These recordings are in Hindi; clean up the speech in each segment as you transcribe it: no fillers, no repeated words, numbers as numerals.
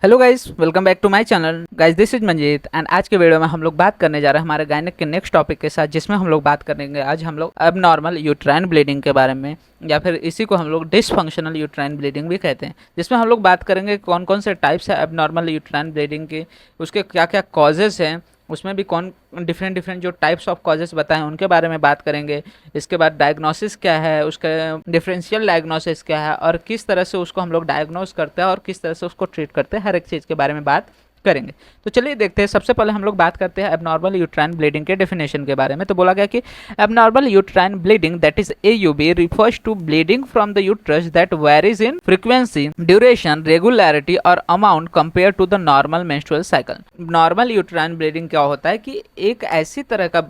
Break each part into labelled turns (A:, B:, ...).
A: Hello guys, welcome back to my channel. Guys, this is Manjeet and आज के वीडियो में हम लोग बात करने जा रहे हैं हमारे गायनेक के नेक्स्ट टॉपिक के साथ, जिसमें हम लोग बात करेंगे आज हम लोग एबनॉर्मल यूट्राइन ब्लीडिंग के बारे में, या फिर इसी को हम लोग डिसफंक्शनल यूट्राइन ब्लीडिंग भी कहते हैं। जिसमें हम लोग बात करेंगे कौन कौन से टाइप्स है एबनॉर्मल यूट्राइन ब्लीडिंग के, उसके क्या क्या कॉजेज़ हैं, उसमें भी कौन डिफरेंट डिफरेंट जो टाइप्स ऑफ कॉजेस बताएं उनके बारे में बात करेंगे। इसके बाद डायग्नोसिस क्या है, उसका डिफरेंशियल डायग्नोसिस क्या है और किस तरह से उसको हम लोग डायग्नोस करते हैं और किस तरह से उसको ट्रीट करते हैं, हर एक चीज़ के बारे में बात करेंगे। तो चलिए देखते हैं। सबसे पहले हम लोग बात करते हैं एबनॉर्मल यूट्राइन ब्लीडिंग के डेफिनेशन के बारे में। तो बोला गया कि abnormal uterine bleeding that is AUB refers to bleeding from the uterus that varies in frequency, duration, regularity और amount compare to the normal menstrual cycle. Normal uterine bleeding क्या होता है कि एक ऐसी तरह का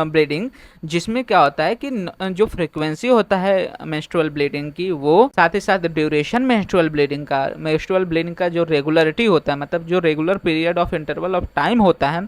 A: ब्लीडिंग जिसमें क्या होता है कि जो फ्रीक्वेंसी होता है मेंस्ट्रुअल ब्लीडिंग की, वो साथ ही साथ ड्यूरेशन मेंस्ट्रुअल ब्लीडिंग का जो रेगुलरिटी होता है, मतलब जो regular period of interval of time होता है,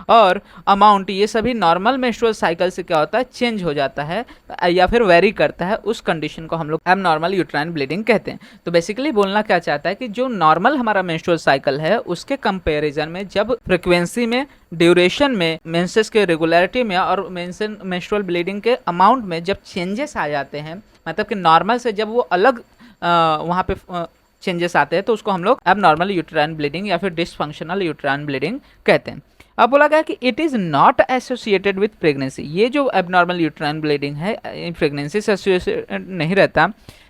A: और अमाउंट, ये सभी नॉर्मल मेंस्ट्रुअल साइकिल से क्या होता है, चेंज हो जाता है या फिर वेरी करता है। उस कंडीशन को हम लोग एबनॉर्मल यूट्राइन ब्लीडिंग कहते हैं। तो बेसिकली बोलना क्या चाहता है कि जो नॉर्मल हमारा मेंस्ट्रुअल साइकिल है उसके कंपैरिजन में जब फ्रीक्वेंसी में, ड्यूरेशन में, मेंसेस के रेगुलरिटी में और मेंस्ट्रुअल ब्लीडिंग के अमाउंट में जब चेंजेस आ जाते हैं, मतलब कि नॉर्मल से जब वो अलग वहाँ पे चेंजेस आते हैं, तो उसको हम लोग एबनॉर्मल यूट्राइन ब्लीडिंग या फिर डिसफंक्शनल यूट्राइन ब्लीडिंग कहते हैं। अब बोला गया कि it is not associated with pregnancy. ये जो एबनॉर्मल यूट्राइन ब्लीडिंग है प्रेगनेंसी से एसोसिएटेड नहीं रहता,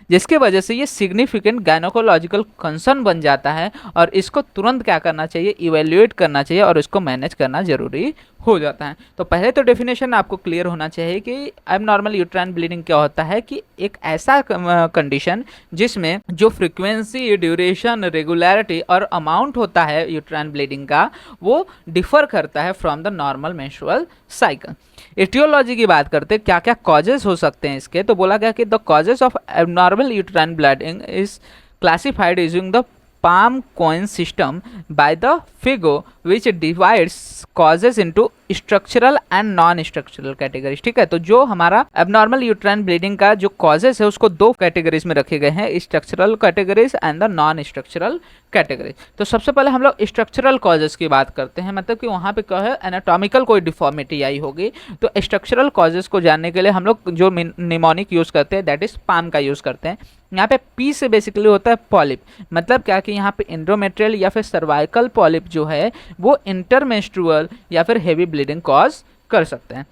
A: जिसके वजह से ये सिग्निफिकेंट गायनोकोलॉजिकल कंसर्न बन जाता है और इसको तुरंत क्या करना चाहिए, इवेल्युएट करना चाहिए और इसको मैनेज करना जरूरी हो जाता है। तो पहले तो डेफिनेशन आपको क्लियर होना चाहिए कि एबनॉर्मल यूट्राइन ब्लीडिंग क्या होता है कि एक ऐसा कंडीशन जिसमें जो फ्रीक्वेंसी, ड्यूरेशन, रेगुलरिटी और अमाउंट होता है यूट्राइन ब्लीडिंग का, वो डिफर करता है from the normal menstrual cycle. Aetiology की बात करते हैं, क्या क्या कॉजेज हो सकते हैं इसके। तो बोला गया कि the causes of abnormal uterine bleeding is classified using the palm coin system by the FIGO, which divides causes into structural and non structural categories. ठीक है, तो जो हमारा एबनॉर्मल यूट्राइन ब्लीडिंग का जो कॉजेस है उसको दो कैटेगरीज में रखे गए हैं, structural categories and the non structural categories. तो सबसे पहले हम लोग स्ट्रक्चरल कॉजेस की बात करते हैं, मतलब कि वहाँ पे क्या है, एनाटॉमिकल कोई डिफॉर्मिटी आई होगी। तो स्ट्रक्चरल कॉजेस को जानने के लिए हम लोग जो निमोनिक यूज़ करते हैं, दैट इज पाम का यूज़ करते हैं। यहाँ पे पी से बेसिकली होता है पॉलिप, मतलब क्या कि यहाँ पे एंडोमेट्रियल या फिर सर्वाइकल पॉलिप जो है वो इंटरमेंस्ट्रुअल या फिर हेवी ब्लीडिंग कॉज कर सकते हैं।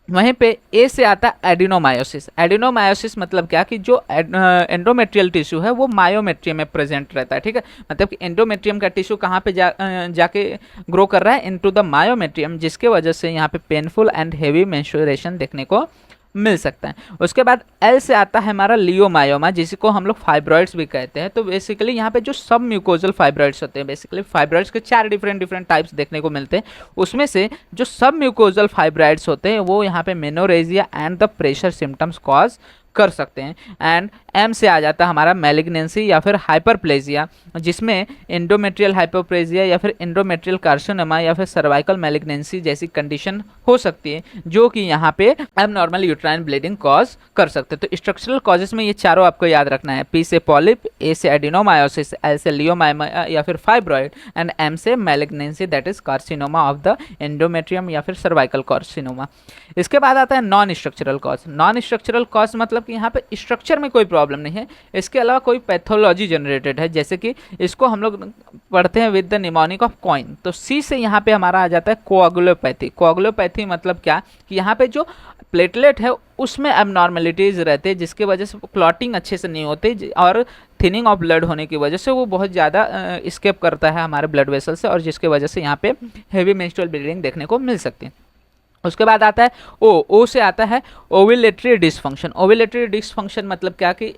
A: वहीं पे ए से आता है एडिनोमायोसिस। एडिनोमायोसिस मतलब क्या कि जो एंडोमेट्रियल टिश्यू है वो मायोमेट्रियम में प्रेजेंट रहता है। ठीक है, मतलब कि एंडोमेट्रियम का टिश्यू कहाँ पे जाके ग्रो कर रहा है, इनटू द मायोमेट्रियम, जिसके वजह से यहाँ पे पेनफुल एंड हेवी मेंस्ट्रुएशन देखने को मिल सकता है। उसके बाद एल से आता है हमारा लियोमायोमा, जिसको हम लोग फाइब्रॉइड्स भी कहते हैं। तो बेसिकली यहाँ पे जो सब म्यूकोजल फाइब्रॉइड्स होते हैं, बेसिकली फाइब्रॉइड्स के 4 डिफरेंट टाइप्स देखने को मिलते हैं। उसमें से जो सब म्यूकोजल फाइब्रॉइड्स होते हैं वो यहाँ पे menorrhagia and the pressure symptoms cause कर सकते हैं। एंड एम से आ जाता है हमारा मैलिग्नेंसी या फिर हाइपरप्लेजिया, जिसमें एंडोमेट्रियल हाइपरप्लेजिया या फिर एंडोमेट्रियल कार्सिनोमा या फिर सर्वाइकल मैलिग्नेंसी जैसी कंडीशन हो सकती है, जो कि यहाँ पे एबनॉर्मल यूट्राइन ब्लीडिंग कॉज कर सकते हैं। तो स्ट्रक्चरल कॉजेस में ये चारों आपको याद रखना है, पी से पॉलिप, ए से एडिनोमायोसिस, एल से लियोमायोमा या फिर फाइब्रॉइड, एंड एम से malignancy that is carcinoma of the endometrium या फिर सर्वाइकल कार्सिनोमा। इसके बाद आता है non structural cause. Non structural cause मतलब कि यहाँ पे स्ट्रक्चर में कोई प्रॉब्लम नहीं है, इसके अलावा कोई पैथोलॉजी जनरेटेड है, जैसे कि इसको हम लोग पढ़ते हैं with the mnemonic of coin. तो सी से यहाँ पे हमारा आ जाता है कोआगुलोपैथी। कोआगुलोपैथी मतलब क्या कि यहाँ पे जो प्लेटलेट है उसमें एबनॉर्मेलिटीज रहते हैं, जिसके वजह से क्लॉटिंग अच्छे से नहीं होती और थिनिंग ऑफ ब्लड होने की वजह से वो बहुत ज़्यादा स्केप करता है हमारे ब्लड वेसल से, और जिसके वजह से यहाँ पे हेवी मेंस्ट्रुअल ब्लीडिंग देखने को मिल सकती है। उसके बाद आता है ओ से आता है ओव्यूलेटरी डिसफंक्शन। ओव्यूलेटरी डिसफंक्शन मतलब क्या कि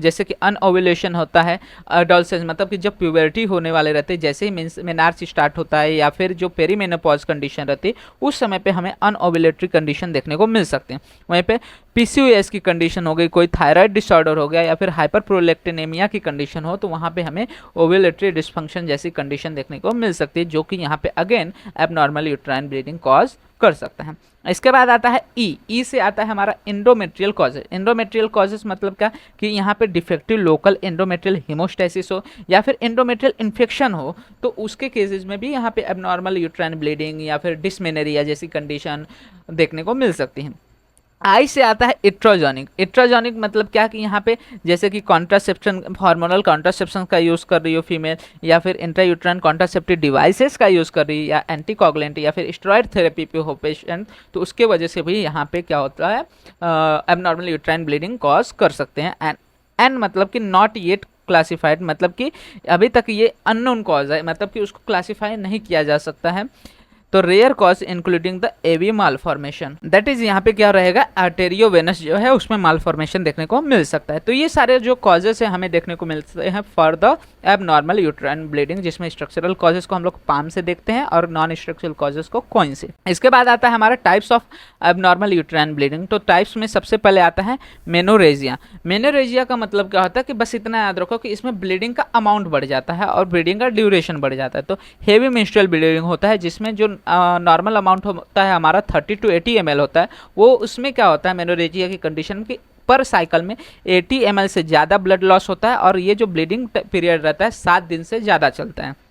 A: जैसे कि अनओव्यूलेशन होता है एडोलसेंस, मतलब कि जब प्यूबर्टी होने वाले रहते हैं, जैसे ही मेनार्च स्टार्ट होता है या फिर जो पेरीमेनोपॉज कंडीशन रहती है, उस समय पे हमें अनओव्यूलेटरी कंडीशन देखने को मिल सकते हैं। वहीं पे पीसीओएस की कंडीशन हो गई, कोई थायराइड डिसऑर्डर हो गया या फिर हाइपरप्रोलेक्टिनेमिया की कंडीशन हो, तो वहाँ पे हमें ओव्यूलेटरी डिस्फंक्शन जैसी कंडीशन देखने को मिल सकती है, जो कि यहाँ पे again abnormal uterine bleeding cause कर सकता है। इसके बाद आता है ई से आता है हमारा एंडोमेट्रियल कॉजेज। एंडोमेट्रियल कॉजेज मतलब क्या कि यहाँ पे डिफेक्टिव लोकल एंडोमेट्रियल हिमोस्टेसिस हो या फिर एंडोमेट्रियल इन्फेक्शन हो, तो उसके केसेस में भी यहाँ पे एबनॉर्मल यूट्राइन ब्लीडिंग या फिर डिस्मेनरिया जैसी कंडीशन देखने को मिल सकती है। आई से आता है इट्रोजॉनिक। इट्रोजॉनिक मतलब क्या कि यहाँ पे जैसे कि कॉन्ट्रासेप्शन, हार्मोनल कॉन्ट्रासेप्शन का यूज़ कर रही हो फीमेल, या फिर इंट्रायूट्राइन कॉन्ट्रासेप्टिव डिवाइसेस का यूज़ कर रही है, या एंटीकोगुलेंट या फिर स्टेरॉइड थेरेपी पे हो पेशेंट, तो उसके वजह से भी यहाँ पे क्या होता है, एबनॉर्मल यूट्राइन ब्लीडिंग कॉज कर सकते हैं। एन मतलब कि नॉट येट क्लासिफाइड, मतलब कि अभी तक ये अननोन कॉज है, मतलब कि उसको क्लासीफाई नहीं किया जा सकता है। तो rare cause including the AV malformation, that is यहाँ पे क्या रहेगा, आर्टेरियोवेनस जो है उसमें मालफॉर्मेशन देखने को मिल सकता है। तो ये सारे जो कॉजेस है हमें देखने को मिलते हैं for the abnormal uterine bleeding, जिसमें स्ट्रक्चरल कॉजेस को हम लोग पाम से देखते हैं और नॉन स्ट्रक्चरल कॉजेस को कॉइन से। इसके बाद आता है हमारा types of abnormal uterine bleeding. तो टाइप्स में सबसे पहले आता है मेनोरेजिया। मेनोरेजिया का मतलब क्या होता है कि बस इतना याद रखो कि इसमें ब्लीडिंग का अमाउंट बढ़ जाता है और ब्लीडिंग का ड्यूरेशन बढ़ जाता है। तो हेवी मेंस्ट्रुअल ब्लीडिंग होता है जिसमें जो नॉर्मल अमाउंट होता है हमारा 30 to 80 ml होता है, वो उसमें क्या होता है मेनोरेजिया की कंडीशन की पर साइकिल में 80 ml से ज़्यादा ब्लड लॉस होता है और ये जो ब्लीडिंग पीरियड रहता है 7 दिन से ज़्यादा चलता है।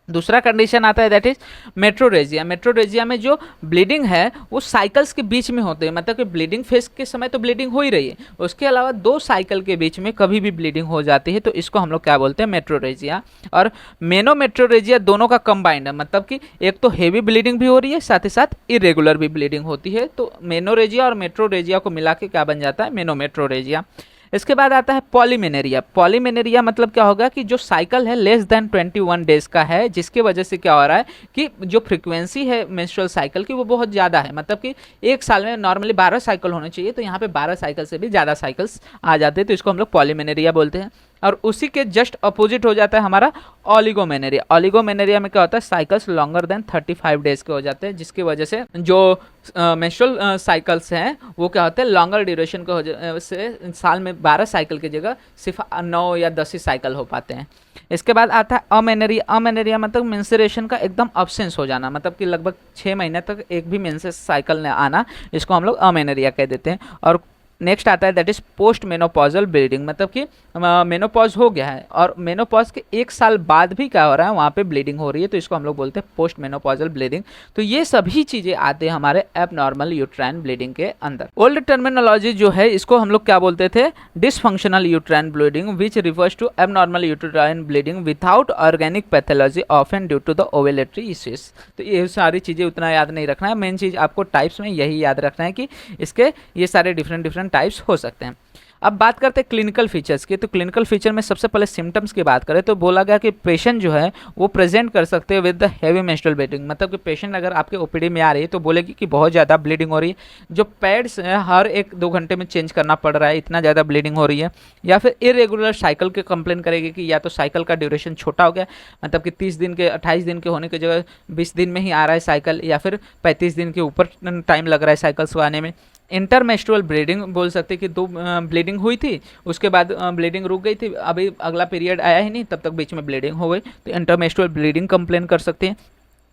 A: दूसरा कंडीशन आता है दैट इज मेट्रोरेजिया। मेट्रोरेजिया में जो ब्लीडिंग है वो साइकिल्स के बीच में होते हैं, मतलब कि ब्लीडिंग फेज के समय तो ब्लीडिंग हो ही रही है, उसके अलावा 2 साइकिल के बीच में कभी भी ब्लीडिंग हो जाती है, तो इसको हम लोग क्या बोलते हैं, मेट्रोरेजिया। और मेनोमेट्रोरेजिया दोनों का कंबाइंड है, मतलब कि एक तो हेवी ब्लीडिंग भी हो रही है साथ ही साथ इरेगुलर भी ब्लीडिंग होती है, तो मेनोरेजिया और मेट्रोरेजिया को मिला के क्या बन जाता है, मेनोमेट्रोरेजिया। इसके बाद आता है पॉलीमेनेरिया। पॉलीमेनेरिया मतलब क्या होगा कि जो साइकिल है लेस देन 21 डेज का है, जिसके वजह से क्या हो रहा है कि जो फ्रीक्वेंसी है मेंस्ट्रुअल साइकिल की वो बहुत ज़्यादा है, मतलब कि एक साल में नॉर्मली 12 साइकिल होने चाहिए, तो यहाँ पे 12 साइकिल से भी ज़्यादा साइकिल्स आ जाते हैं, तो इसको हम लोग पॉलीमेनेरिया बोलते हैं। और उसी के जस्ट अपोजिट हो जाता है हमारा ऑलिगोमेनेरिया। ऑलिगोमेनेरिया में क्या होता है, साइकिल्स लॉन्गर देन 35 डेज के हो जाते हैं, जिसकी वजह से जो मेंस्ट्रुअल साइकिल्स हैं वो क्या होते हैं, लॉन्गर ड्यूरेशन के हो से साल में 12 साइकिल की जगह सिर्फ 9 या 10 ही साइकिल हो पाते हैं। इसके बाद आता है अमेनेरिया। अमेनेरिया मतलब मेंस्ट्रुएशन का एकदम अब्सेंस हो जाना, मतलब कि लगभग 6 महीने तक एक भी मेंसेस साइकिल ने आना, इसको हम लोग अमेनेरिया कह देते हैं। और नेक्स्ट आता है that is post menopausal bleeding, मतलब कि मेनोपॉज हो गया है और मेनोपॉज के 1 साल बाद भी क्या हो रहा है, वहाँ पे ब्लीडिंग हो रही है, तो इसको हम लोग बोलते हैं पोस्ट मेनोपॉजल ब्लीडिंग। तो ये सभी चीज़ें आते हैं हमारे एबनॉर्मल यूट्राइन ब्लीडिंग के अंदर। ओल्ड टर्मिनोलॉजी जो है इसको हम लोग क्या बोलते थे, dysfunctional uterine bleeding which refers to abnormal uterine bleeding without organic pathology often due to the ovulatory issues. तो ये सारी चीज़ें उतना याद नहीं रखना है, मेन चीज़ आपको टाइप्स में यही याद रखना है कि इसके ये सारे डिफरेंट टाइप्स हो सकते हैं। अब बात करते हैं क्लिनिकल फीचर्स की। तो क्लिनिकल फीचर में सबसे पहले सिम्टम्स की बात करें तो बोला गया कि पेशेंट जो है वो प्रेजेंट कर सकते हैं with the heavy menstrual bleeding, मतलब कि पेशेंट अगर आपके ओपीडी में आ रही है तो बोलेगी कि बहुत ज़्यादा ब्लीडिंग हो रही है, जो पैड्स है हर 1-2 घंटे में चेंज करना पड़ रहा है, इतना ज़्यादा ब्लीडिंग हो रही है, या फिर इरेगुलर साइकिल के कंप्लेन करेगी कि या तो साइकिल का ड्यूरेशन छोटा हो गया, मतलब कि 30 दिन के 28 दिन के होने की जगह 20 दिन में ही आ रहा है साइकिल, या फिर 35 दिन के ऊपर टाइम लग रहा है साइकिल्स को आने में। इंटरमेंस्ट्रुअल ब्लीडिंग बोल सकते हैं कि 2 ब्लीडिंग हुई थी, उसके बाद ब्लीडिंग रुक गई थी, अभी अगला पीरियड आया ही नहीं, तब तक बीच में ब्लीडिंग हो गई, तो इंटरमेंस्ट्रुअल ब्लीडिंग कंप्लेन कर सकते हैं।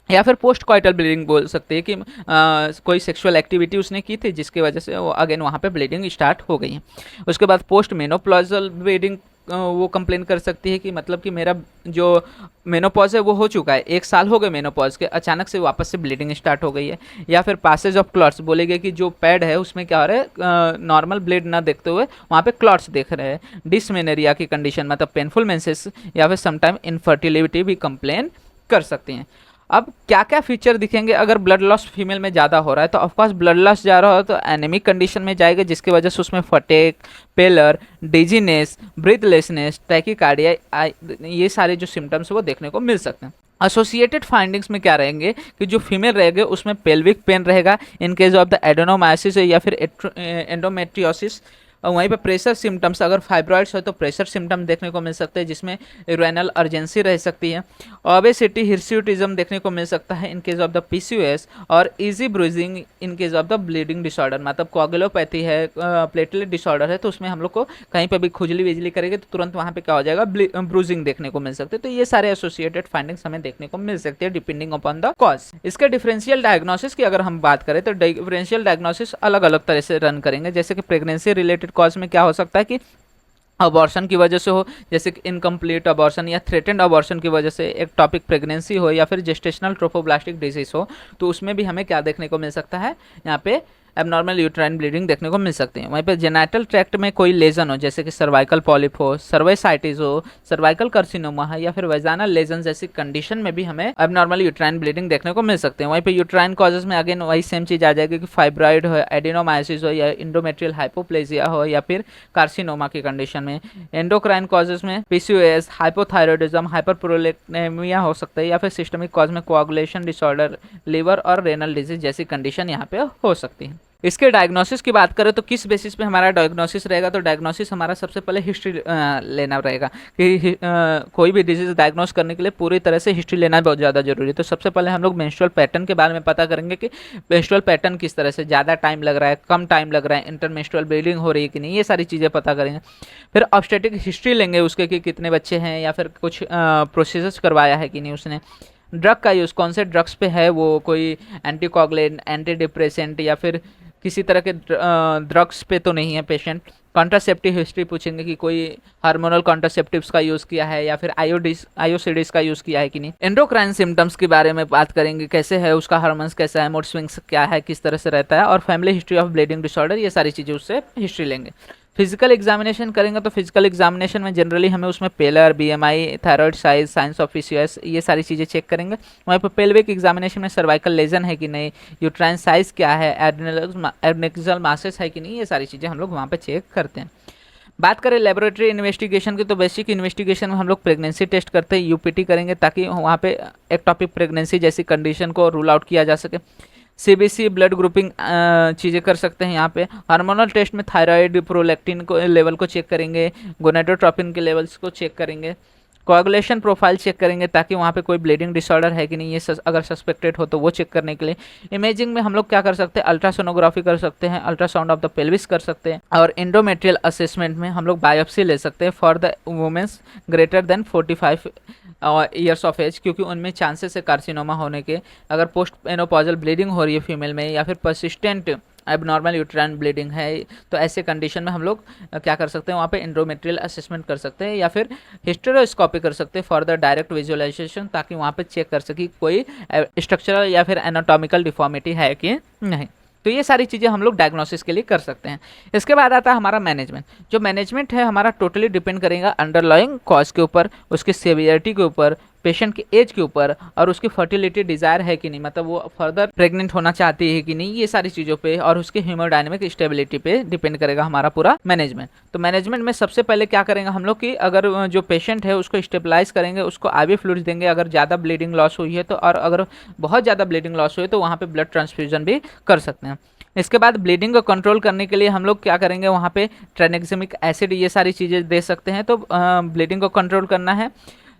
A: या फिर पोस्ट कॉइटल ब्लीडिंग बोल सकते हैं कि कोई सेक्सुअल एक्टिविटी उसने की थी जिसकी वजह से वो अगेन वहाँ पे ब्लीडिंग स्टार्ट हो गई है। उसके बाद पोस्ट मेनोपॉजल ब्लीडिंग वो कंप्लेन कर सकती है कि मतलब कि मेरा जो मेनोपॉज है वो हो चुका है, 1 साल हो गए मेनोपॉज के, अचानक से वापस से ब्लीडिंग स्टार्ट हो गई है। या फिर पासेज ऑफ क्लॉट्स, बोलेंगे कि जो पैड है उसमें क्या हो रहा है, नॉर्मल ब्लीड ना देखते हुए वहाँ पे क्लॉट्स देख रहे हैं। डिसमेनोरिया की कंडीशन मतलब पेनफुल मेंसेस या फिर समटाइम इनफर्टिलिटी भी कंप्लेन कर सकते हैं। अब क्या क्या फीचर दिखेंगे अगर ब्लड लॉस फीमेल में ज़्यादा हो रहा है, तो ऑफकोर्स ब्लड लॉस जा रहा हो तो एनेमिक कंडीशन में जाएगा, जिसकी वजह से उसमें फटेक, पेलर, डिजीनेस, ब्रीथलेसनेस, टैकीकार्डिया, ये सारे जो सिम्टम्स वो देखने को मिल सकते हैं। एसोसिएटेड फाइंडिंग्स में क्या रहेंगे कि जो फीमेल रहेंगे उसमें पेल्विक पेन रहेगा इन केस ऑफ द एडेनोमायोसिस या फिर एंडोमेट्रियोसिस, और वहीं पे प्रेशर सिम्टम्स, अगर फाइब्रॉइड्स हो तो प्रेशर सिम्टम देखने को मिल सकते हैं जिसमें यूरेनल अर्जेंसी रह सकती है। ओबेसिटी, हिर्स्यूटिज्म देखने को मिल सकता है in case of the PCOS, और easy bruising in case of the bleeding disorder, मतलब कोगुलोपैथी है, प्लेटलेट डिसऑर्डर है, तो उसमें हम लोग को कहीं पे भी खुजली विजली करेगी तो तुरंत वहाँ पे क्या हो जाएगा, ब्रूजिंग देखने को मिल सकते हैं। तो ये सारे एसोसिएटेड फाइंडिंग्स हमें देखने को मिल सकते हैं डिपेंडिंग अपॉन द कॉज। इसके डिफरेंशियल डायग्नोसिस की अगर हम बात करें तो डिफरेंशियल डायग्नोसिस अलग अलग तरह से रन करेंगे। जैसे कि प्रेगनेंसी रिलेटेड कॉज में क्या हो सकता है कि अबॉर्शन की वजह से हो, जैसे कि इनकम्प्लीट अबॉर्शन या थ्रेटेंड अबॉर्शन की वजह से एक टॉपिक प्रेगनेंसी हो, या फिर जेस्टेशनल ट्रोफोब्लास्टिक डिजीज हो, तो उसमें भी हमें क्या देखने को मिल सकता है, यहाँ पे एबनॉर्मल यूट्राइन ब्लीडिंग देखने को मिल सकती है। वहीं पे जेनाइटल ट्रैक्ट में कोई लेजन हो, जैसे कि सर्वाइकल पॉलिप हो, सर्वाइसाइटिस हो, सर्वाइकल कार्सिनोमा है, या फिर वेजाइनल लेजन जैसी कंडीशन में भी हमें एबनॉर्मल यूट्राइन ब्लीडिंग देखने को मिल सकते हैं। वहीं पे यूट्राइन कॉजेज में अगेन वही सेम चीज आ जाएगी कि फाइब्रॉइड हो, एडिनोमाइसिस हो, या इंडोमेट्रियल हाइपोप्लेजिया हो, या फिर कार्सिनोमा की कंडीशन में। एंडोक्राइन कॉजेज में पीसीओएस, हाइपोथायरॉयडिज्म, हाइपरप्रोलेक्टेमिया हो सकता है, या फिर सिस्टमिक कॉज में कोआगुलेशन डिसऑर्डर, लिवर और रेनल डिजीज जैसी कंडीशन यहाँ पे हो सकती है। इसके डायग्नोसिस की बात करें तो किस बेसिस पे हमारा डायग्नोसिस रहेगा, तो डायग्नोसिस हमारा सबसे पहले हिस्ट्री लेना रहेगा कि कोई भी डिजीज डायग्नोस करने के लिए पूरी तरह से हिस्ट्री लेना बहुत ज़्यादा जरूरी है। तो सबसे पहले हम लोग मेंस्ट्रुअल पैटर्न के बारे में पता करेंगे कि मेंस्ट्रुअल पैटर्न किस तरह से, ज़्यादा टाइम लग रहा है, कम टाइम लग रहा है, इंटरमेंस्ट्रुअल ब्लीडिंग हो रही है कि नहीं, ये सारी चीज़ें पता करेंगे। फिर ऑब्स्टेटिक हिस्ट्री लेंगे उसके कि कितने बच्चे हैं, या फिर कुछ प्रोसीजर्स करवाया है कि नहीं उसने। ड्रग का यूज़, कौन से ड्रग्स पे है वो, कोई एंटीकोगुलेंट, एंटी डिप्रेसेंट, या फिर किसी तरह के ड्रग्स पे तो नहीं है पेशेंट। कॉन्ट्रासेप्टिव हिस्ट्री पूछेंगे कि कोई हार्मोनल कॉन्ट्रासेप्टिव्स का यूज़ किया है, या फिर आईओसीडीज का यूज़ किया है कि नहीं। एंडोक्राइन सिम्टम्स के बारे में बात करेंगे, कैसे है उसका हार्मोन्स कैसा है, मूड स्विंग्स क्या है, किस तरह से रहता है, और family history of bleeding disorder, ये सारी चीज़ें उससे हिस्ट्री लेंगे। फिजिकल एग्जामिनेशन करेंगे तो फिजिकल एग्जामिनेशन में जनरली हमें उसमें pallor, BMI, thyroid size, signs of PCOS, ये सारी चीज़ें चेक करेंगे। वहीं पर पेल्विक एग्जामिनेशन में सर्वाइकल लेजन है कि नहीं, यूट्राइन साइज क्या है, एडनेक्सल मासेस है कि नहीं, ये सारी चीज़ें हम लोग वहाँ पर चेक करते हैं। बात करें लेबोरेटरी इन्वेस्टिगेशन की, तो बेसिक इन्वेस्टिगेशन में हम लोग प्रेगनेंसी टेस्ट करते हैं, यूपीटी करेंगे ताकि वहाँ पे एक्टोपिक प्रेगनेंसी जैसी कंडीशन को रूल आउट किया जा सके। सीबीसी ब्लड ग्रुपिंग चीज़ें कर सकते हैं यहाँ पे। हार्मोनल टेस्ट में थायराइड, प्रोलैक्टिन को लेवल को चेक करेंगे, गोनेडोट्रोपिन के लेवल्स को चेक करेंगे, कोआगुलेशन प्रोफाइल चेक करेंगे ताकि वहाँ पे कोई ब्लीडिंग डिसऑर्डर है कि नहीं, ये अगर सस्पेक्टेड हो तो वो चेक करने के लिए। इमेजिंग में हम लोग क्या कर सकते हैं, अल्ट्रासोनोग्राफी कर सकते हैं, अल्ट्रासाउंड ऑफ द पेल्विस कर सकते हैं, और एंडोमेट्रियल असेसमेंट में हम लोग बायोप्सी ले सकते हैं for the women's greater than 45 years of age, क्योंकि उनमें चांसेस है कार्सिनोमा होने के। अगर पोस्ट मेनोपॉजल ब्लीडिंग हो रही है फीमेल में, या फिर परसिस्टेंट एबनॉर्मल यूट्राइन ब्लीडिंग है, तो ऐसे कंडीशन में हम लोग क्या कर सकते हैं, वहाँ पे एंडोमेट्रियल असेसमेंट कर सकते हैं, या फिर हिस्टेरोस्कोपी कर सकते हैं फॉर द डायरेक्ट विजुअलाइजेशन, ताकि वहाँ पे चेक कर सके कोई स्ट्रक्चरल या फिर एनाटॉमिकल डिफॉर्मिटी है कि नहीं। तो ये सारी चीज़ें हम लोग डायग्नोसिस के लिए कर सकते हैं। इसके बाद आता है हमारा मैनेजमेंट। जो मैनेजमेंट है हमारा टोटली डिपेंड करेगा अंडरलाइंग कॉज के ऊपर, उसकी सेवियरिटी के ऊपर, पेशेंट की एज के ऊपर, और उसकी फर्टिलिटी डिज़ायर है कि नहीं, मतलब वो फर्दर प्रेग्नेंट होना चाहती है कि नहीं, ये सारी चीज़ों पे, और उसके हीमोडायनेमिक स्टेबिलिटी पे डिपेंड करेगा हमारा पूरा मैनेजमेंट। तो मैनेजमेंट में सबसे पहले क्या करेंगे हम लोग कि अगर जो पेशेंट है उसको स्टेबलाइज करेंगे, उसको आईवी फ्लूइड्स देंगे अगर ज़्यादा ब्लीडिंग लॉस हुई है तो, और अगर बहुत ज़्यादा ब्लीडिंग लॉस हुई है तो वहाँ पर ब्लड ट्रांसफ्यूजन भी कर सकते हैं। इसके बाद ब्लीडिंग को कंट्रोल करने के लिए हम लोग क्या करेंगे, वहाँ पे ट्रेनेक्सिमिक एसिड, ये सारी चीज़ें दे सकते हैं, तो ब्लीडिंग को कंट्रोल करना है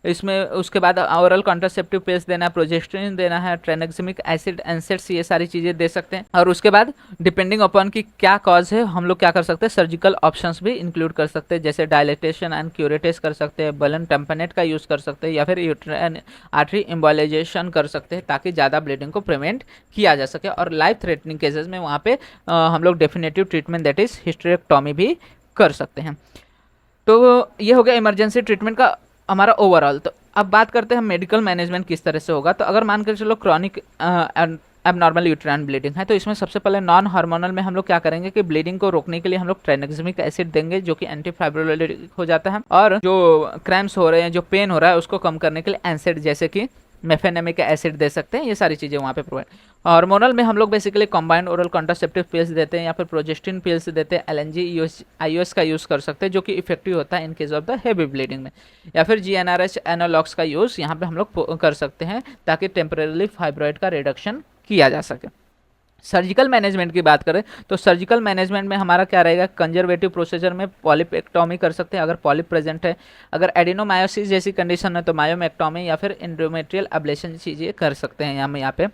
A: इसमें। उसके बाद ओरल कॉन्ट्रासेप्टिव पिल्स देना है, प्रोजेस्टेरोन देना है, ट्रेनेक्सिमिक एसिड, एनसेट्स, ये सारी चीज़ें दे सकते हैं। और उसके बाद डिपेंडिंग अपॉन की क्या कॉज है हम लोग क्या कर सकते हैं, सर्जिकल ऑप्शंस भी इंक्लूड कर सकते हैं, जैसे डायलेटेशन एंड क्यूरेटेस कर सकते हैं, बलन टेम्पनेट का यूज़ कर सकते हैं, या फिर यूट्राइन आर्टरी एम्बोलाइजेशन कर सकते हैं ताकि ज़्यादा ब्लीडिंग को प्रिवेंट किया जा सके। और लाइफ थ्रेटनिंग केसेस में वहाँ पे हम लोग definitive treatment that is hysterectomy भी कर सकते हैं। तो ये हो गया इमरजेंसी ट्रीटमेंट का हमारा ओवरऑल। तो अब बात करते हैं हम मेडिकल मैनेजमेंट किस तरह से होगा। तो अगर मान कर चलो क्रॉनिक एबनॉर्मल यूट्राइन ब्लीडिंग है, तो इसमें सबसे पहले नॉन हार्मोनल में हम लोग क्या करेंगे कि ब्लीडिंग को रोकने के लिए हम लोग ट्रेनेक्सिमिक एसिड देंगे जो कि एंटी फाइब्रोलिटिक हो जाता है, और जो क्रैम्प्स हो रहे हैं, जो पेन हो रहा है, उसको कम करने के लिए एनसेड जैसे कि मेफेनेमिक एसिड दे सकते हैं। ये सारी चीज़ें वहाँ पे प्रोवाइड। हार्मोनल में हम लोग basically combined oral contraceptive pills देते हैं, या फिर प्रोजेस्टिन पिल्स देते हैं, एलएनजी आईओएस का यूज़ कर सकते हैं जो कि इफेक्टिव होता है in case of the heavy bleeding में, या फिर जीएनआरएच एनालॉग्स का यूज़ यहाँ पे हम लोग कर सकते हैं ताकि टेम्परेरी फाइब्रॉइड का रिडक्शन किया जा सके। सर्जिकल मैनेजमेंट की बात करें तो सर्जिकल मैनेजमेंट में हमारा क्या रहेगा, कंजर्वेटिव प्रोसीजर में पॉलिपेक्टोमी कर सकते हैं अगर पॉलिप प्रेजेंट है, अगर एडिनोमायोसिस जैसी कंडीशन है तो मायोमेक्टोमी या फिर एंडोमेट्रियल एब्लेशन चीज़ें कर सकते हैं हम यहाँ पे।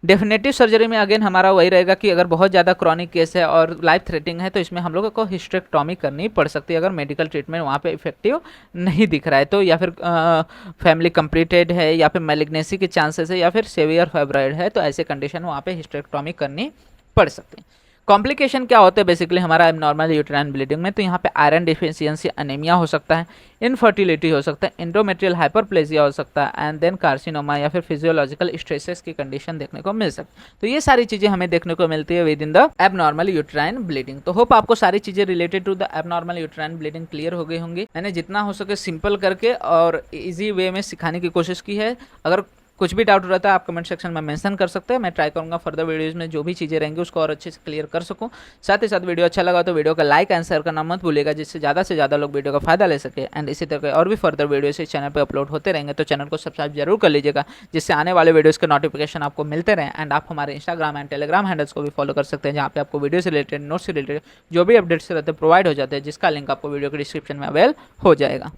A: डेफिनेटिव सर्जरी में अगेन हमारा वही रहेगा कि अगर बहुत ज़्यादा क्रॉनिक केस है और लाइफ थ्रेटिंग है तो इसमें हम लोगों को हिस्टेक्टोमी करनी पड़ सकती है अगर मेडिकल ट्रीटमेंट वहाँ पे इफेक्टिव नहीं दिख रहा है तो, या फिर फैमिली कंप्लीटेड है या फिर मैलिग्नेसी के चांसेस है या फिर सेवियर फाइब्रॉइड है तो ऐसे कंडीशन में वहाँ पे हिस्टेक्टोमी करनी पड़ सकती है। कॉम्प्लिकेशन क्या होते हैं बेसिकली हमारा एबनॉर्मल यूट्राइन ब्लीडिंग में, तो यहाँ पे आयरन डिफिशियंसी अनीमिया हो सकता है, इनफर्टिलिटी हो सकता है, एंडोमेट्रियल हाइपरप्लेजिया हो सकता है एंड देन कार्सिनोमा या फिर फिजियोलॉजिकल स्ट्रेसेस की कंडीशन देखने को मिल सकती है। तो ये सारी चीज़ें हमें देखने को मिलती है within the abnormal uterine bleeding. तो होप आपको सारी चीज़ें related to the abnormal uterine bleeding clear हो गई होंगी। मैंने जितना हो सके सिंपल करके और इजी वे में सिखाने की कोशिश की है। अगर कुछ भी डाउट रहता है आप कमेंट सेक्शन में मेंशन कर सकते हैं, मैं ट्राई करूंगा फर्दर वीडियोस में जो भी चीज़ें रहेंगी उसको और अच्छे से क्लियर कर सकूं। साथ ही साथ वीडियो अच्छा लगा तो वीडियो का लाइक एंड शेयर करना मत भूलिएगा जिससे ज़्यादा से ज़्यादा लोग वीडियो का फायदा ले सके। एंड इसी तरह के और भी फर्दर वीडियोस इस चैनल पर अपलोड होते रहेंगे तो चैनल को सब्सक्राइब जरूर कर लीजिएगा जिससे आने वाले वीडियोज़ के नोटिफिकेशन आपको मिलते रहें। एंड आप हमारे इंस्टाग्राम एंड टेलीग्राम हैंडल्स को भी फॉलो कर सकते हैं जहाँ पे आपको वीडियो से रिलेटेड, नोट्स से रिलेटेड जो भी अपडेट्स रहते हैं प्रोवाइड हो जाते हैं, जिसका लिंक आपको वीडियो के डिस्क्रिप्शन में अवेल हो जाएगा।